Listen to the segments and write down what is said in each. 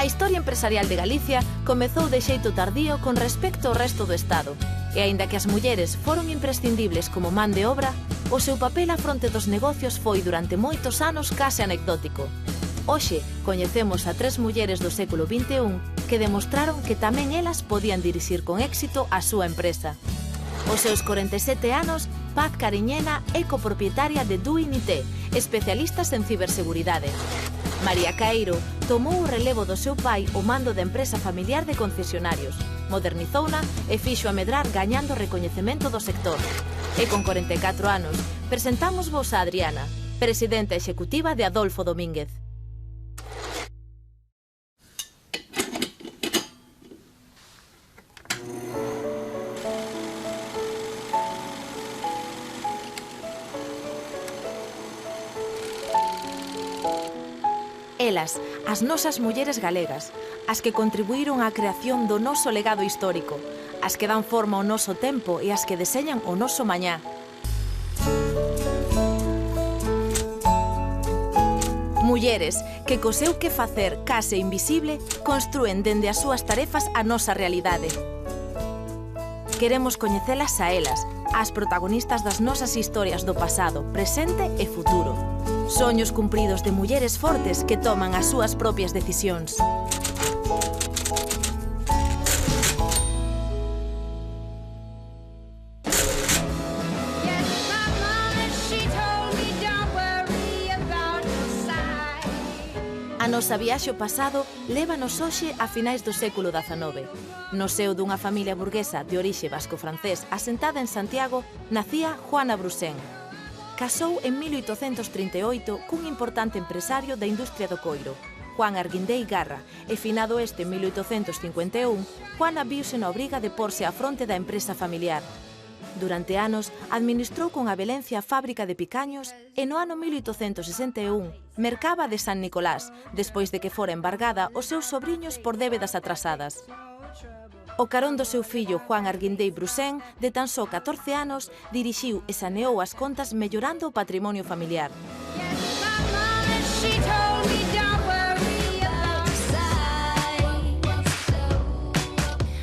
A historia empresarial de Galicia comezou de xeito tardío con respecto ao resto do Estado, e aínda que as mulleres foron imprescindibles como man de obra, o seu papel á fronte dos negocios foi durante moitos anos case anecdótico. Hoxe coñecemos a 3 mulleres do século XXI que demostraron que tamén elas podían dirixir con éxito a súa empresa. Aos seus 47 anos, Paz Cariñena é copropietaria de Duinité, especialistas en ciberseguridade. María Caeiro tomou o relevo do seu pai o mando da empresa familiar de concesionarios, modernizouna e fixo a medrar gañando recoñecemento do sector. E con 44 anos, presentamos vos a Adriana, presidenta executiva de Adolfo Domínguez. Elas, as nosas mulleres galegas, as que contribuíron á creación do noso legado histórico, as que dan forma ao noso tempo e as que deseñan o noso mañá. Mulleres que co seu que facer case invisible construen dende as súas tarefas a nosa realidade. Queremos coñecelas a elas, as protagonistas das nosas historias do pasado, presente e futuro. Soños cumpridos de mulleres fortes que toman as súas propias decisións. A nosa viaxe ao pasado lévanos hoxe a finais do século XIX. No seo dunha familia burguesa de orixe vasco-francés asentada en Santiago, nacía Juana Brusén. Casou en 1838 cun importante empresario da industria do coiro, Juan Arguindei Garra, e finado este en 1851, Juana viuse na obriga de porse á fronte da empresa familiar. Durante anos, administrou con avelencia a fábrica de picaños e no ano 1861 mercaba de San Nicolás, despois de que fora embargada os seus sobriños por débedas atrasadas. O carón do seu fillo Juan Arguindei Brusén, de tan só 14 anos, dirixiu e saneou as contas mellorando o patrimonio familiar.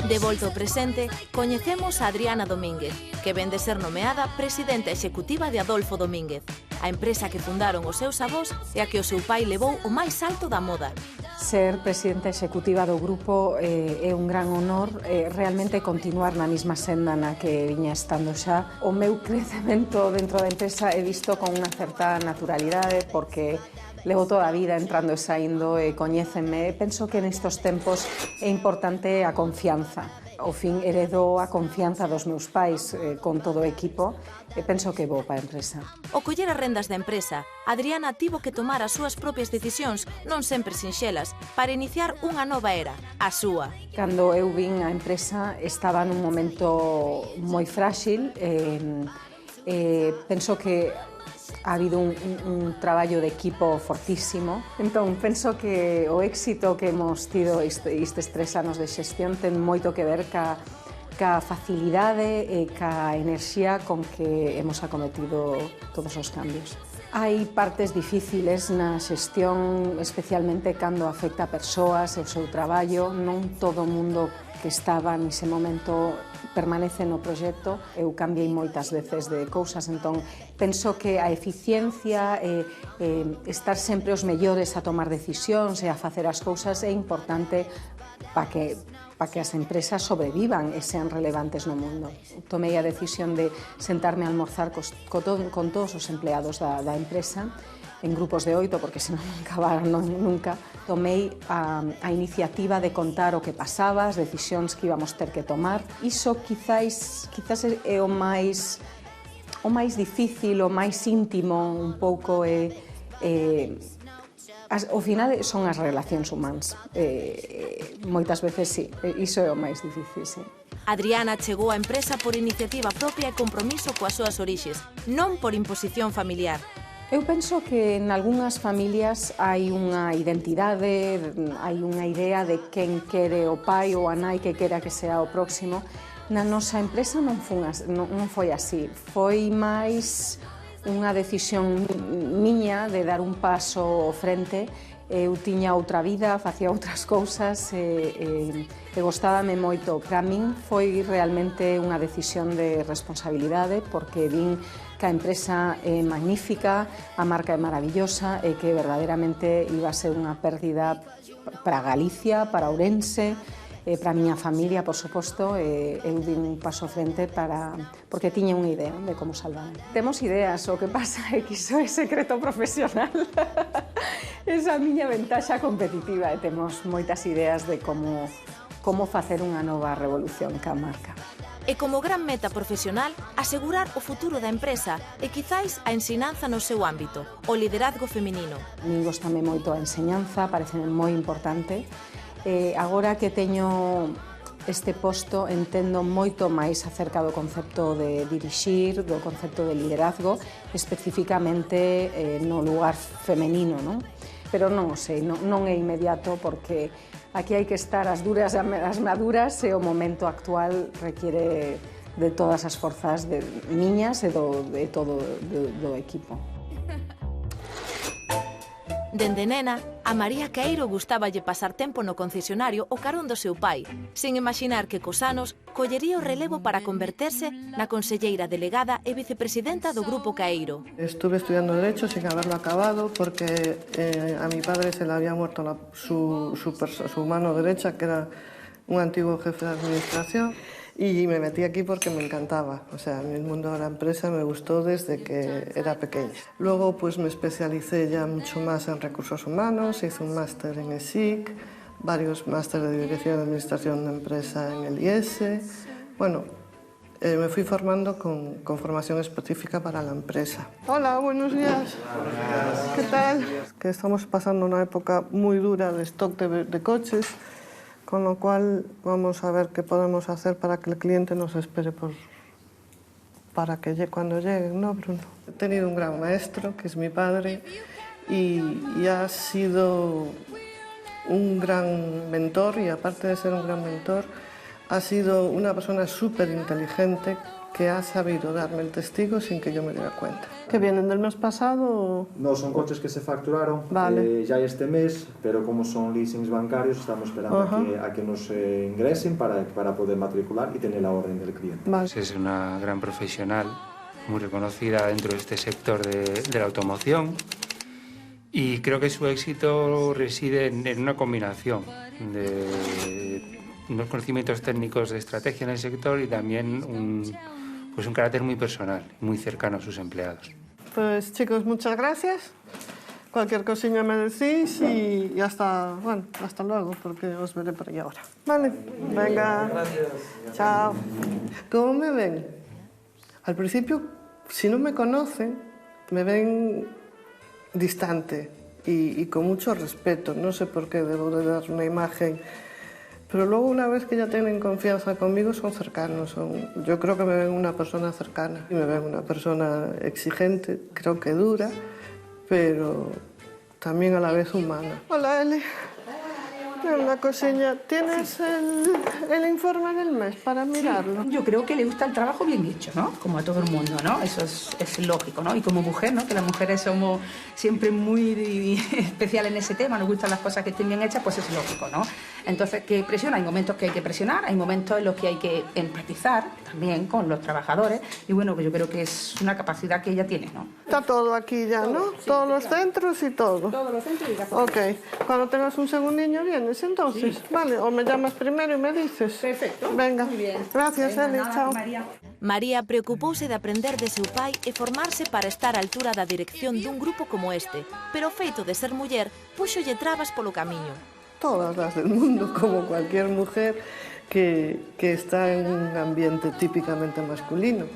De volta ao presente, coñecemos a Adriana Domínguez, que ven de ser nomeada presidenta executiva de Adolfo Domínguez, a empresa que fundaron os seus avós e a que o seu pai levou o máis alto da moda. Ser presidenta executiva do grupo é un gran honor, realmente continuar na mesma senda na que viña estando xa. O meu crecemento dentro da empresa é visto con unha certa naturalidade porque levo toda a vida entrando e saindo e coñécenme. Penso que nestos tempos é importante a confianza. Ao fin heredo a confianza dos meus pais con todo o equipo e penso que é bo para a empresa. Ao coller as rendas da empresa, Adriana tivo que tomar as súas propias decisións, non sempre sinxelas, para iniciar unha nova era, a súa. Cando eu vin a empresa estaba nun momento moi frágil penso que ha habido un traballo de equipo fortísimo. Entón, penso que o éxito que hemos tido estes 3 anos de xestión ten moito que ver ca facilidade e ca enerxía con que hemos acometido todos os cambios. Hai partes difíciles na xestión, especialmente cando afecta a persoas e o seu traballo. Non todo o mundo que estaba nese momento permanece no proxecto. Eu cambiei moitas veces de cousas, entón penso que a eficiencia e estar sempre os mellores a tomar decisións e a facer as cousas é importante para que as empresas sobrevivan e sean relevantes no mundo. Tomei a decisión de sentarme a almorzar con todos os empleados da empresa en grupos de 8, porque senón non acabaran nunca. Tomei a iniciativa de contar o que pasaba, as decisións que íbamos ter que tomar. Iso quizás é o máis difícil, o máis íntimo un pouco. Ao final son as relacións humans. Moitas veces sí, iso é o máis difícil, sí. Adriana chegou á empresa por iniciativa propia e compromiso coas súas orixes, non por imposición familiar. Eu penso que en algunhas familias hai unha identidade, hai unha idea de quen quere o pai ou a nai que quera que sea o próximo. Na nosa empresa non foi así, foi máis unha decisión miña de dar un paso ao frente eu tiña outra vida, facía outras cousas e gostábame moito. Para min foi realmente unha decisión de responsabilidade porque vin que a empresa é magnífica, a marca é maravillosa e que verdadeiramente iba a ser unha pérdida para Galicia, para Ourense, para a miña familia, por suposto, eu di un paso frente porque tiña unha idea de como salvar. Temos ideas, o que pasa é que iso é secreto profesional. Esa é a miña ventaxa competitiva e temos moitas ideas de como facer unha nova revolución ca marca. E como gran meta profesional, asegurar o futuro da empresa e quizáis a ensinanza no seu ámbito, o liderazgo feminino. A mí gostame moito a enseñanza, pareceme moi importante. Agora que teño este posto entendo moito máis acerca do concepto de dirixir, do concepto de liderazgo, especificamente no lugar femenino, non? Pero non o sei, non é inmediato porque aquí hai que estar as duras e as maduras e o momento actual requiere de todas as forzas miñas e de todo do equipo. Dende nena, a María Queiro gustáballe pasar tempo no concesionario o carón do seu pai, sen imaginar que cos anos collería o relevo para converterse na conselleira delegada e vicepresidenta do Grupo Queiro. Estuve estudiando Derecho sin haberlo acabado porque a mi padre se le había muerto su mano derecha, que era un antiguo jefe de administración. Y me metí aquí porque me encantaba. O sea, el mundo de la empresa me gustó desde que era pequeña. Luego pues me especialicé ya mucho más en recursos humanos, hice un máster en ESIC, varios másteres de dirección de administración de empresa en el IES. Bueno, me fui formando con formación específica para la empresa. Hola, buenos días. Buenos días. ¿Qué tal? Que estamos pasando una época muy dura de stock de coches. Con lo cual vamos a ver qué podemos hacer para que el cliente nos espere para que cuando lleguen, ¿no, Bruno? He tenido un gran maestro, que es mi padre, y ha sido un gran mentor, y aparte de ser un gran mentor, ha sido una persona súper inteligente que ha sabido darme el testigo sin que yo me diera cuenta. ¿Que vienen del mes pasado? No, son coches que se facturaron vale. Ya este mes, pero como son leasings bancarios, estamos esperando a que nos ingresen para poder matricular y tener la orden del cliente. Vale. Es una gran profesional, muy reconocida dentro de este sector de la automoción, y creo que su éxito reside en una combinación de unos conocimientos técnicos de estrategia en el sector y también un carácter muy personal, muy cercano a sus empleados. Pues chicos, muchas gracias. Cualquier cosilla me decís y hasta luego, porque os veré por ahí ahora. Vale, venga. Gracias. Chao. ¿Cómo me ven? Al principio, si no me conocen, me ven distante y con mucho respeto. No sé por qué debo de dar una imagen. Pero luego, una vez que ya tienen confianza conmigo, son cercanos. Yo creo que me ven una persona cercana. Y me ven una persona exigente, creo que dura, pero también a la vez humana. Hola, Eli. Una cosilla. ¿Tienes el informe del mes para mirarlo? Sí, yo creo que le gusta el trabajo bien hecho, ¿no? Como a todo el mundo, ¿no? Eso es lógico, ¿no? Y como mujer, ¿no? Que las mujeres somos siempre muy especiales en ese tema, nos gustan las cosas que estén bien hechas, pues es lógico, ¿no? Entonces, que presiona, hay momentos que hay que presionar, hay momentos en los que hay que empatizar también con los trabajadores, y bueno, pues yo creo que es una capacidad que ella tiene, ¿no? Está todo aquí ya, ¿no? Sí, todos los centros y todo. Todos los centros y la Ok, cuando tengas un segundinho vienes entonces, sí. Vale, o me llamas primero y me dices. Perfecto. Venga, muy bien. Gracias, Eli, chao. María preocupouse de aprender de seu pai e formarse para estar á altura da dirección dun grupo como este, pero o feito de ser muller púxolle trabas polo camiño. Todas las del mundo, como cualquier mujer que está en un ambiente típicamente masculino.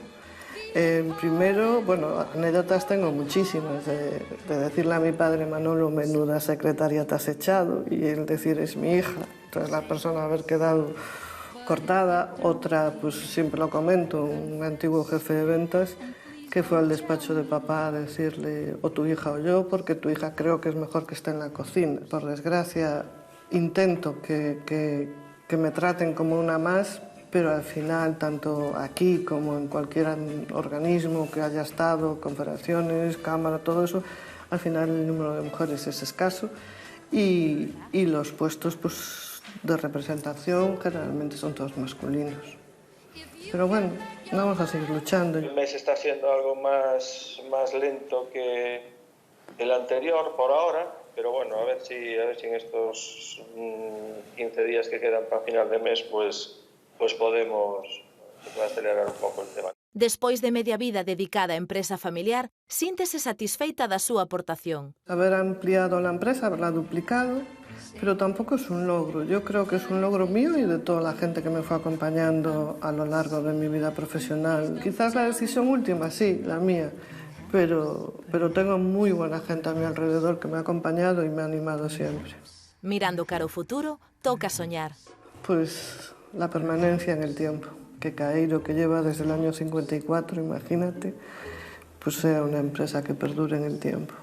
Primero, bueno, anécdotas tengo muchísimas, de decirle a mi padre, Manolo, menuda secretaria te has echado, y él decir, es mi hija. Entonces la persona haber quedado cortada. Otra, pues siempre lo comento, un antiguo jefe de ventas que fue al despacho de papá a decirle, o tu hija o yo, porque tu hija creo que es mejor que esté en la cocina. Por desgracia, intento que me traten como una más, pero al final, tanto aquí como en cualquier organismo que haya estado, confederaciones, cámara, todo eso, al final el número de mujeres es escaso y los puestos pues, de representación generalmente son todos masculinos. Pero bueno, vamos a seguir luchando. El mes está siendo algo más lento que el anterior por ahora, pero bueno, a ver si en estos 15 días que quedan para final de mes pues podemos acelerar un pouco el tema. Despois de media vida dedicada á empresa familiar, síntese satisfeita da súa aportación. Haber ampliado la empresa, haberla duplicado, pero tampoco es un logro. Yo creo que es un logro mío y de toda la gente que me fue acompañando a lo largo de mi vida profesional. Quizás la decisión última, sí, la mía, pero tengo muy buena gente a mi alrededor que me ha acompañado y me ha animado siempre. Mirando cara ao futuro, toca soñar. Pues la permanencia en el tiempo, que Caeiro, que lleva desde el año 54, imagínate, pues sea una empresa que perdure en el tiempo.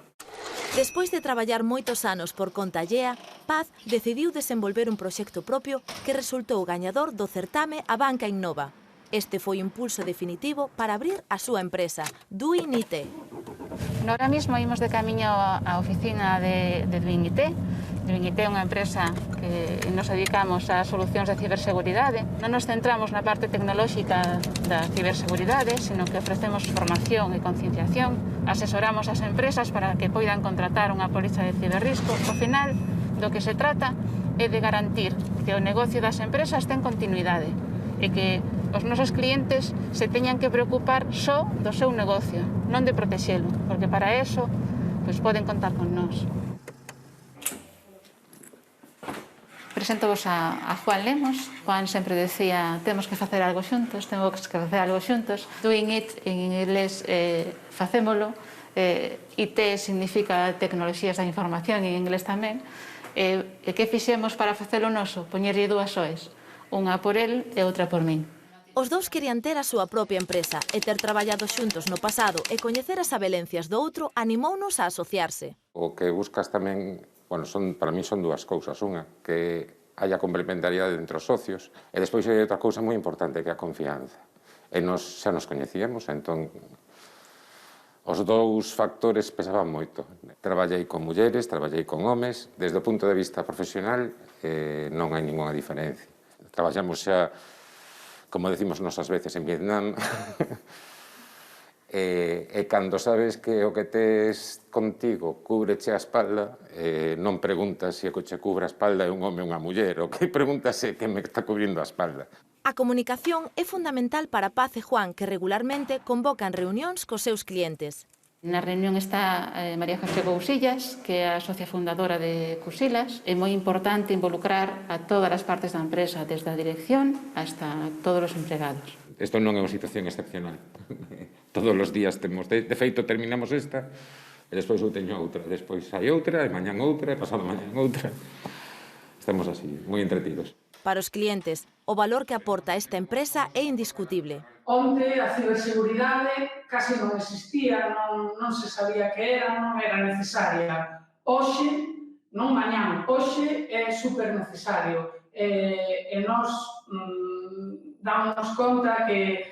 Despois de traballar moitos anos por conta allea, Paz decidiu desenvolver un proxecto propio que resultou gañador do certame A Banca Innova. Este foi o impulso definitivo para abrir a súa empresa, Doing IT. Ahora mismo imos de camiño á oficina de Doing IT. Doing IT é unha empresa que nos dedicamos a solucións de ciberseguridade. Non nos centramos na parte tecnolóxica da ciberseguridade, sino que ofrecemos formación e concienciación. Asesoramos as empresas para que poidan contratar unha póliza de ciberrisco. Ao final, do que se trata é de garantir que o negocio das empresas ten continuidade e que os nosos clientes se teñan que preocupar só do seu negocio, non de protexelo, porque para eso pues, poden contar con nós. Presentovos a Juan Lemos. Juan sempre decía, temos que facer algo xuntos, temos que facer algo xuntos. Doing it, en inglés, facémolo. IT significa tecnoloxías da información, en inglés tamén. E que fixemos para facelo noso? Poñerlle dúas soes, unha por el e outra por min. Os dous querían ter a súa propia empresa e ter traballado xuntos no pasado e coñecer as abelencias do outro animounos a asociarse. O que buscas tamén, bueno, para mí son dúas cousas. Unha, que haya complementariedade entre os socios, e despois hai outra cousa moi importante, que é a confianza. E xa nos coñecíamos, entón os dous factores pesaban moito. Traballei con mulleres, traballei con homes, desde o punto de vista profesional non hai ninguna diferencia. Traballamos xa, como decimos nosas veces en Vietnam, e cando sabes que o que tes contigo cúbreche a espalda, non preguntas se o que che cubre a espalda é un home ou unha muller, o que preguntas é que me está cubrindo a espalda. A comunicación é fundamental para Paz e Juan, que regularmente convocan reunións cos seus clientes. Na reunión está María José Cousillas, que é a socia fundadora de Cusilas. É moi importante involucrar a todas as partes da empresa, desde a dirección hasta todos os empregados. Isto non é unha situación excepcional. Todos os días temos, de feito terminamos esta, e despois eu teño outra, despois hai outra, e mañán outra, e pasado mañán outra. Estamos así, moi entretidos. Para os clientes, o valor que aporta esta empresa é indiscutible. Onte a ciberseguridade case non existía, non se sabía que era, non era necesaria. Hoxe, non mañán, hoxe é super necesario. E nós dámonos conta que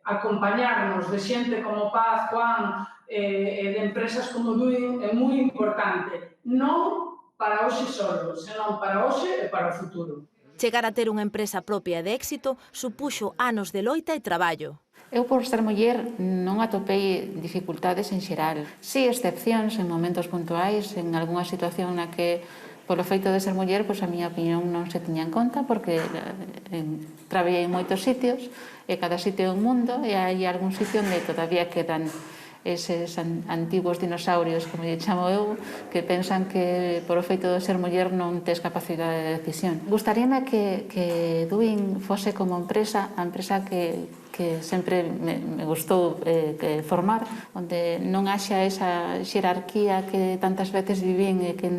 acompañarnos de xente como Paz, Juan, e de empresas como Doing é moi importante. Non para hoxe solo, senón para hoxe e para o futuro. Chegar a ter unha empresa propia de éxito supuxo anos de loita e traballo. Eu, por ser muller, non atopei dificultades en xeral. Si, excepcións en momentos puntuais, en algunha situación na que, polo feito de ser muller, pois a miña opinión non se tiña en conta, porque traballei en moitos sitios, e cada sitio é un mundo, e hai algún sitio onde todavía quedan eses antigos dinosaurios, como lle chamo eu, que pensan que por o feito de ser muller non tes capacidade de decisión. Gustaríame que Doing fose como empresa, a empresa que sempre me gustou formar, onde non haxa esa xerarquía que tantas veces vivín e que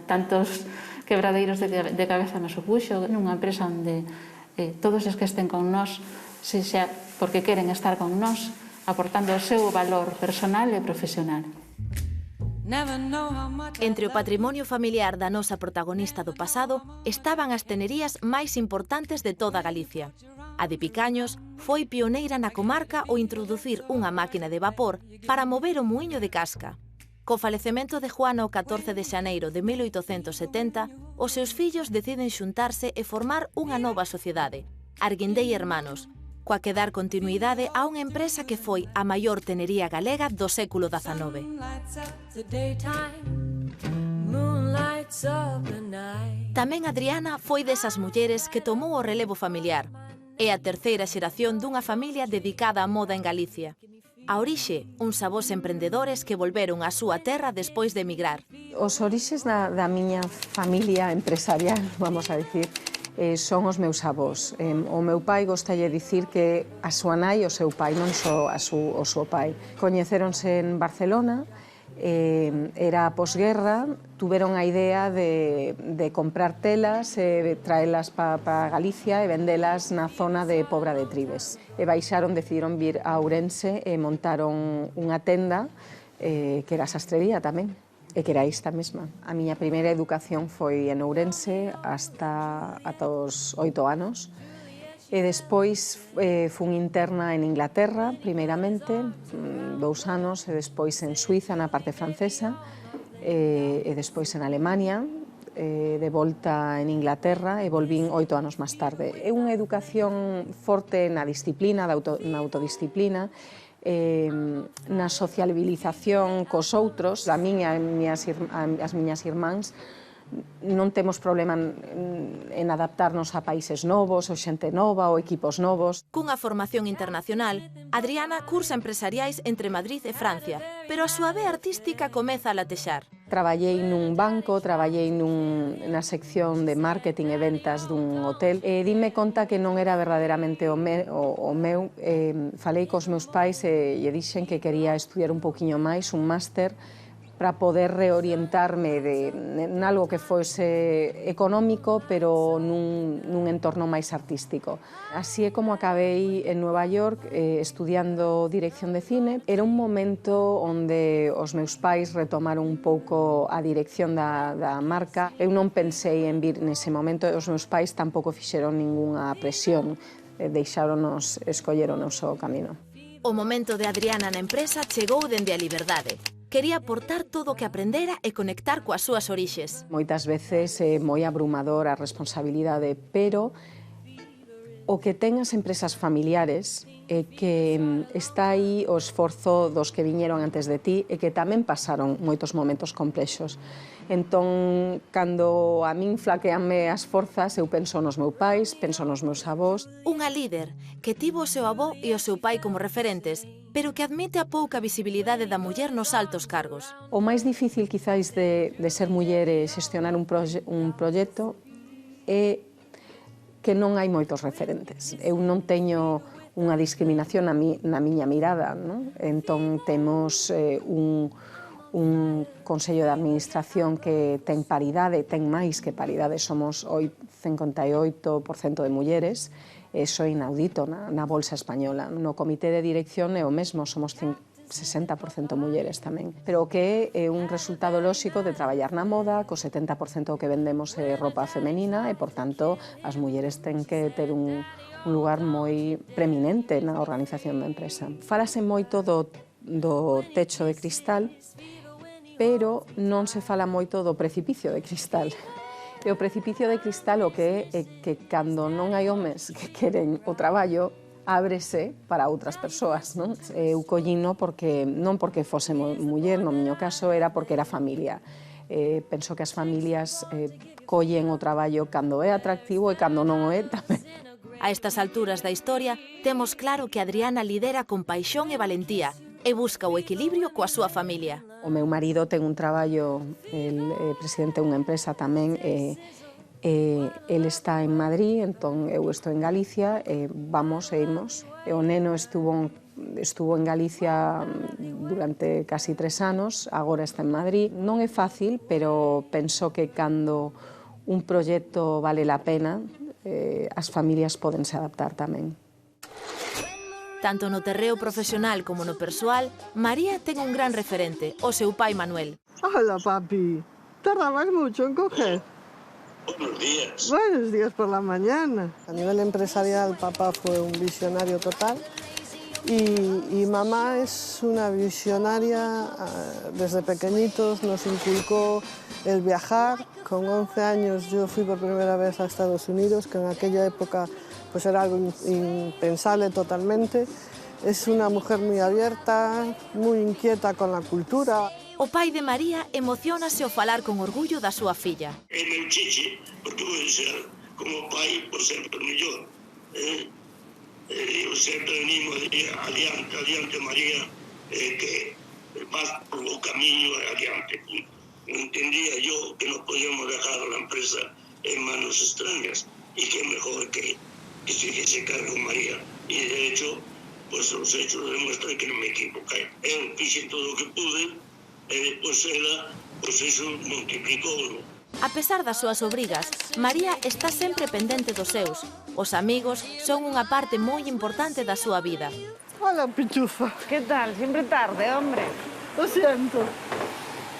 tantos quebradeiros de cabeza me supuxo, nunha empresa onde todos os que estén con nós, sexa porque queren estar con nós, aportando o seu valor personal e profesional. Entre o patrimonio familiar da nosa protagonista do pasado estaban as tenerías máis importantes de toda Galicia. A de Picaños foi pioneira na comarca ao introducir unha máquina de vapor para mover o muiño de casca. Co falecemento de Juana o 14 de xaneiro de 1870, os seus fillos deciden xuntarse e formar unha nova sociedade, Arguindei Hermanos, coa que dar continuidade a unha empresa que foi a maior tenería galega do século XIX. Tamén Adriana foi desas mulleres que tomou o relevo familiar. É a terceira xeración dunha familia dedicada á moda en Galicia. A orixe, uns avós emprendedores que volveron á súa terra despois de emigrar. Os orixes da miña familia empresarial, vamos a dicir, son os meus avós. O meu pai gostalle dicir que a súa nai e o seu pai, non só o seu pai. Coñecéronse en Barcelona, era a posguerra, tuveron a idea de comprar telas e traelas para Galicia e vendelas na zona de Pobra de Tribes. E baixaron, decidiron vir a Ourense e montaron unha tenda que era sastrería tamén, e que era esta mesma. A miña primeira educación foi en Ourense ata os 8 anos. E despois fun interna en Inglaterra, primeiramente, 2 anos, e despois en Suiza, na parte francesa, e despois en Alemania, de volta en Inglaterra, e volvín 8 anos máis tarde. É unha educación forte na disciplina, na autodisciplina, na sociabilización cos outros. A miña e as miñas irmáns non temos problema en adaptarnos a países novos, ou xente nova, ou equipos novos. Cunha formación internacional, Adriana cursa empresariais entre Madrid e Francia, pero a súa vea artística comeza a latexar. Traballei nun banco, traballei na sección de marketing e ventas dun hotel, e dime conta que non era verdadeiramente o meu. Falei cos meus pais e dixen que quería estudiar un poquinho máis, un máster, para poder reorientarme en algo que fose económico, pero nun entorno máis artístico. Así é como acabei en Nueva York estudiando dirección de cine. Era un momento onde os meus pais retomaron un pouco a dirección da marca. Eu non pensei en vir nese momento, e os meus pais tampouco fixeron ningunha presión, deixáronos escoller o noso camino. O momento de Adriana na empresa chegou dende a liberdade. Quería aportar todo o que aprendera e conectar coas súas orixes. Moitas veces é moi abrumador a responsabilidade, pero o que ten as empresas familiares é que está aí o esforzo dos que viñeron antes de ti e que tamén pasaron moitos momentos complexos. Entón, cando a min flaqueanme as forzas, eu penso nos meus pais, penso nos meus avós. Unha líder que tivo o seu avó e o seu pai como referentes, pero que admite a pouca visibilidade da muller nos altos cargos. O máis difícil, quizáis, de ser muller e xestionar un proxecto é que non hai moitos referentes. Eu non teño unha discriminación na miña mirada, non? Entón, temos un Consello de Administración que ten paridade, ten máis que paridade, somos hoy 58% de mulleres, eso é inaudito na Bolsa Española. No Comité de Dirección é o mesmo, somos 60% mulleres tamén. Pero que é un resultado lóxico de traballar na moda, co 70% que vendemos é roupa femenina e, por tanto, as mulleres ten que ter un lugar moi preeminente na organización da empresa. Fálase moito do techo de cristal, pero non se fala moito do precipicio de cristal. E o precipicio de cristal o que é que cando non hai homes que queren o traballo, ábrese para outras persoas, non? Eu collino non porque fose muller, no miño caso, era porque era familia. Penso que as familias collen o traballo cando é atractivo e cando non o é tamén. A estas alturas da historia, temos claro que Adriana lidera con paixón e valentía e busca o equilibrio coa súa familia. O meu marido ten un traballo, el é presidente dunha empresa tamén, el está en Madrid, entón eu estou en Galicia, vamos e imos. O neno estuvo en Galicia durante casi 3 anos, agora está en Madrid. Non é fácil, pero penso que cando un proxecto vale a pena, as familias pódense adaptar tamén. Tanto no terreo profesional como no persoal, María ten un gran referente, o seu pai Manuel. Hola, papi. ¿Tardabas mucho en coger? Buenos días. Buenos días por la mañana. A nivel empresarial, papá fue un visionario total. Y mamá es una visionaria, desde pequeñitos nos inculcó el viajar. Con 11 años yo fui por primera vez a Estados Unidos, que en aquella época pues era algo impensable totalmente. Es una mujer muy abierta, muy inquieta con la cultura. O pai de María emocionase ao falar con orgullo da súa filla. É meu chiche, porque vou ser como pai por sempre mellor. Eu sempre animo adiante María, que vas por o camiño adiante. Entendía yo que no podíamos dejar la empresa en manos extrañas y que mejor que se hiciese cargo María. Y de hecho, pues los hechos demuestran que no me equivoqué. Eu fixe todo o que pude e depois ela, pues eso multiplicou. A pesar das súas obrigas, María está sempre pendente dos seus. Os amigos son unha parte moi importante da súa vida. Hola, Pichufa. ¿Qué tal? Siempre tarde, hombre. Lo siento.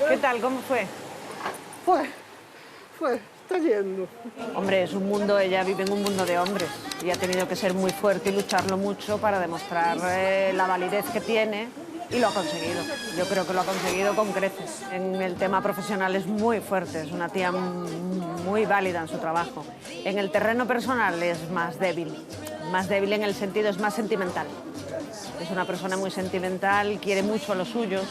¿Qué tal? ¿Cómo fue? Está yendo. Hombre, es un mundo, ella vive en un mundo de hombres y ha tenido que ser muy fuerte y lucharlo mucho para demostrar la validez que tiene y lo ha conseguido. Yo creo que lo ha conseguido con creces. En el tema profesional es muy fuerte, es una tía muy válida en su trabajo. En el terreno personal es más débil en el sentido, es más sentimental. Es una persona muy sentimental, quiere mucho a los suyos.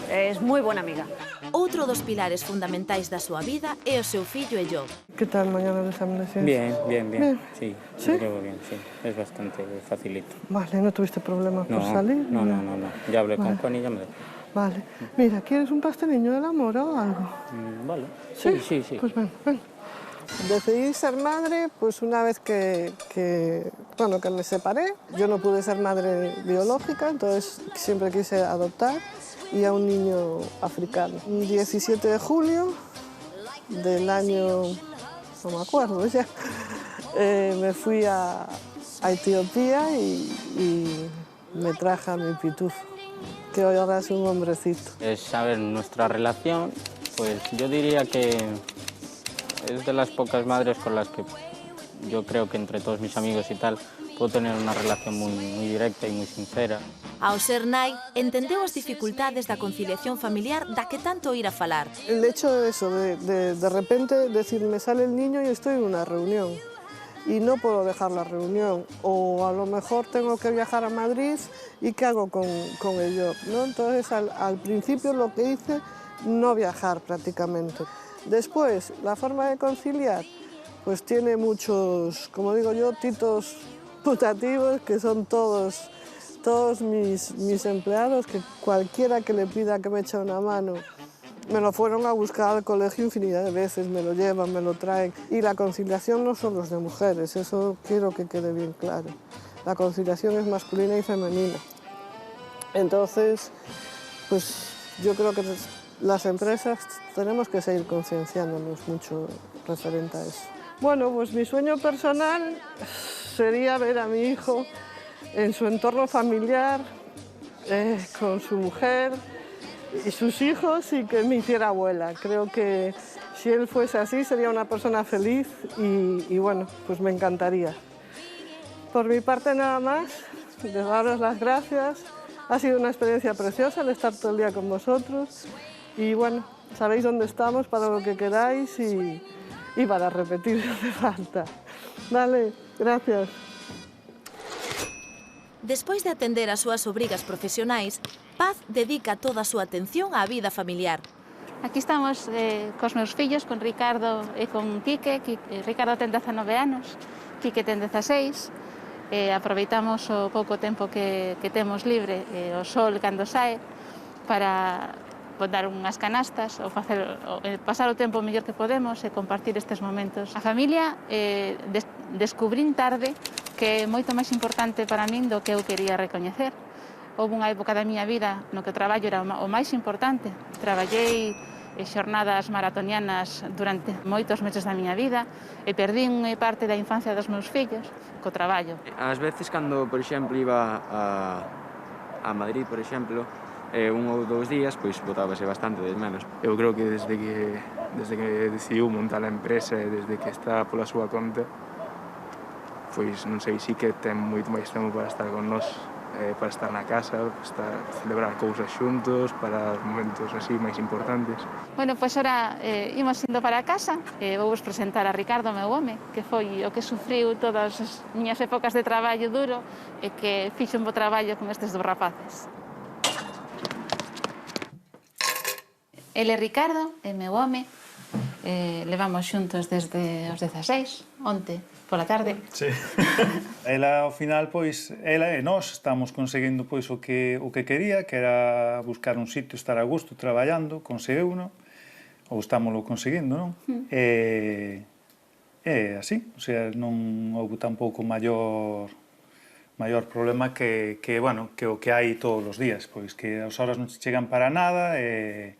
Es muy buena amiga. Outro dos pilares fundamentais da súa vida é o seu fillo e yo. ¿Qué tal mañana el examen de ciencia? Bien. Sí, creo bien, sí. Es bastante facilito. Vale, ¿no tuviste problemas por salir? No. Ya hablé con Juan y ya me dejó. Vale. Mira, ¿quieres un pastelillo del amor o algo? Vale. Sí. Pues ven. Decidí ser madre pues una vez que me separé. Yo no pude ser madre biológica, entonces siempre quise adoptar. Y a un niño africano. El 17 de julio del año, no me acuerdo ya, me fui a Etiopía y me traje a mi pitufo, que hoy ahora es un hombrecito. Saber nuestra relación, pues yo diría que es de las pocas madres con las que yo creo que entre todos mis amigos y tal puedo tener una relación muy directa y muy sincera. Ao ser nai, entendeu as dificultades da conciliación familiar da que tanto ir a falar. El hecho de eso, de repente decir, me sale el niño y estoy en una reunión y no puedo dejar la reunión, o a lo mejor tengo que viajar a Madrid y ¿qué hago con ello? ¿No? Entonces al principio lo que hice, no viajar prácticamente. Después, la forma de conciliar, pues tiene muchos, como digo yo, titos putativos, que son todos mis empleados, que cualquiera que le pida que me eche una mano, me lo fueron a buscar al colegio infinidad de veces, me lo llevan, me lo traen. Y la conciliación no son los de mujeres, eso quiero que quede bien claro. La conciliación es masculina y femenina. Entonces, pues yo creo que las empresas tenemos que seguir concienciándonos mucho referente a eso. Bueno, pues mi sueño personal sería ver a mi hijo en su entorno familiar, con su mujer y sus hijos, y que me hiciera abuela. Creo que si él fuese así sería una persona feliz y bueno, pues me encantaría. Por mi parte nada más, de daros las gracias. Ha sido una experiencia preciosa el estar todo el día con vosotros y bueno, sabéis dónde estamos para lo que queráis y para repetir si hace falta. Vale, gracias. Despois de atender as súas obrigas profesionais, Paz dedica toda a súa atención á vida familiar. Aquí estamos cos meus fillos, con Ricardo e con Quique. Ricardo ten 19 anos, Quique ten 16. Aproveitamos o pouco tempo que temos libre, o sol cando sae, para botar unhas canastas ou pasar o tempo o mellor que podemos e compartir estes momentos. A familia descubrín tarde que é moito máis importante para min do que eu quería recoñecer. Houve unha época da miña vida no que o traballo era o máis importante. Traballei xornadas maratonianas durante moitos meses da miña vida e perdín parte da infancia dos meus fillos co traballo. Ás veces, cando, por exemplo, iba a Madrid, por exemplo, un ou dous días, pois botábase bastante de menos. Eu creo que desde que decidiu montar a empresa e desde que está pola súa conta, pois non sei, sí que ten moito máis tempo para estar con nós, para estar na casa, para celebrar cousas xuntos, para momentos así máis importantes. Bueno, pois ora imos indo para casa. Vou vos presentar a Ricardo, meu home, que foi o que sufriu todas as miñas épocas de traballo duro e que fixo un bo traballo con estes dos rapaces. Ele é Ricardo, é meu home. Levamos xuntos desde os 16, onte, pola tarde. Sí. Ela, ao final, pois, ela e nós estamos conseguindo pois o que quería, que era buscar un sitio, estar a gusto, traballando, conseguiuno, ou estámoslo conseguindo, non? E así, o sea, non houve tampouco maior problema que o que hai todos os días, pois que as horas non se chegan para nada e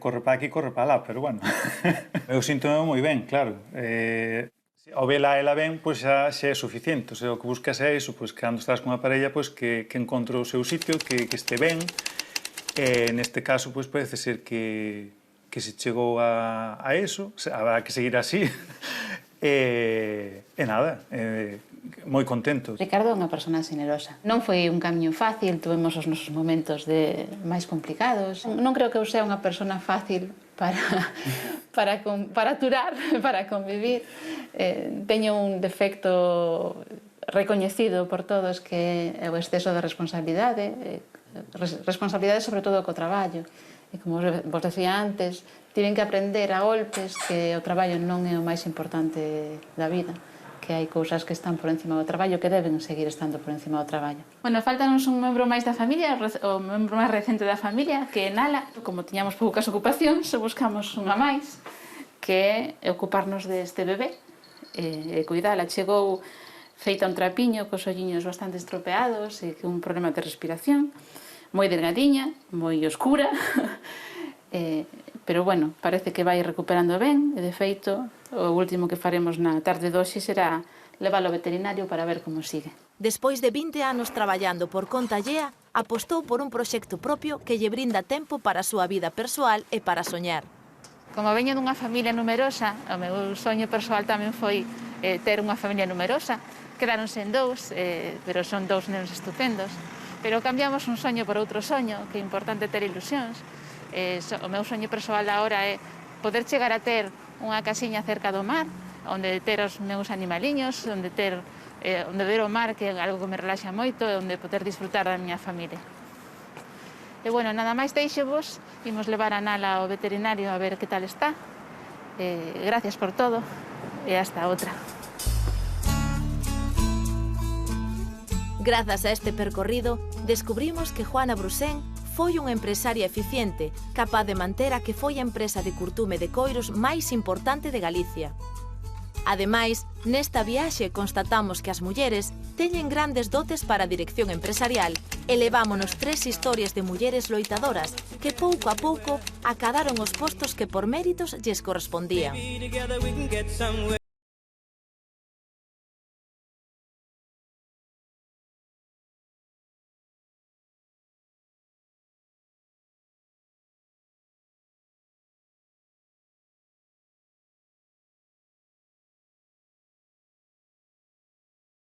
corre para aquí, corre para lá, pero bueno, eu sinto moi ben, claro. Ao vela ela ben, pois xa é suficiente. O sea, o que buscas é iso, pois cando estás con a parella, pois que encontre o seu sitio, que este ben. Neste caso, pois parece ser que se chegou a eso, habrá que seguir así. E nada, moi contento. Ricardo é unha persona xenerosa. Non foi un camiño fácil, tuvemos os nosos momentos máis complicados. Non creo que eu sea unha persona fácil para aturar, para convivir. Teño un defecto recoñecido por todos que é o exceso de responsabilidade, responsabilidade sobre todo co traballo. E como vos decía antes, tiven que aprender a golpes que o traballo non é o máis importante da vida, que hai cousas que están por encima do traballo que deben seguir estando por encima do traballo. Bueno, faltanos un membro máis da familia, o membro máis recente da familia, que é Nala. Como tiñamos poucas ocupacións, buscamos unha máis, que é ocuparnos deste bebé e cuidala. Chegou feita un trapiño, cos olliños bastante estropeados e un problema de respiración, moi delgadiña, moi oscura, pero bueno, parece que vai recuperando ben, e de feito, o último que faremos na tarde de hoxe será leválo ao veterinario para ver como sigue. Despois de 20 anos traballando por conta allea, apostou por un proxecto propio que lle brinda tempo para a súa vida persoal e para soñar. Como veño dunha familia numerosa, o meu soño persoal tamén foi ter unha familia numerosa. Quedáronse en dous, pero son dous nenos estupendos. Pero cambiamos un soño por outro soño, que é importante ter ilusións. O meu soño persoal agora é poder chegar a ter unha casiña cerca do mar, onde ter os meus animaliños, onde ver o mar, que é algo que me relaxa moito, e onde poder disfrutar da miña familia. E bueno, nada máis deixevos, imos levar a Nala ao veterinario a ver que tal está. Gracias por todo e hasta outra. Grazas a este percorrido, descubrimos que Juana Brusén foi unha empresaria eficiente, capaz de manter a que foi a empresa de curtume de coiros máis importante de Galicia. Ademais, nesta viaxe constatamos que as mulleres teñen grandes dotes para a dirección empresarial e levámonos 3 historias de mulleres loitadoras que pouco a pouco acadaron os postos que por méritos lles correspondían.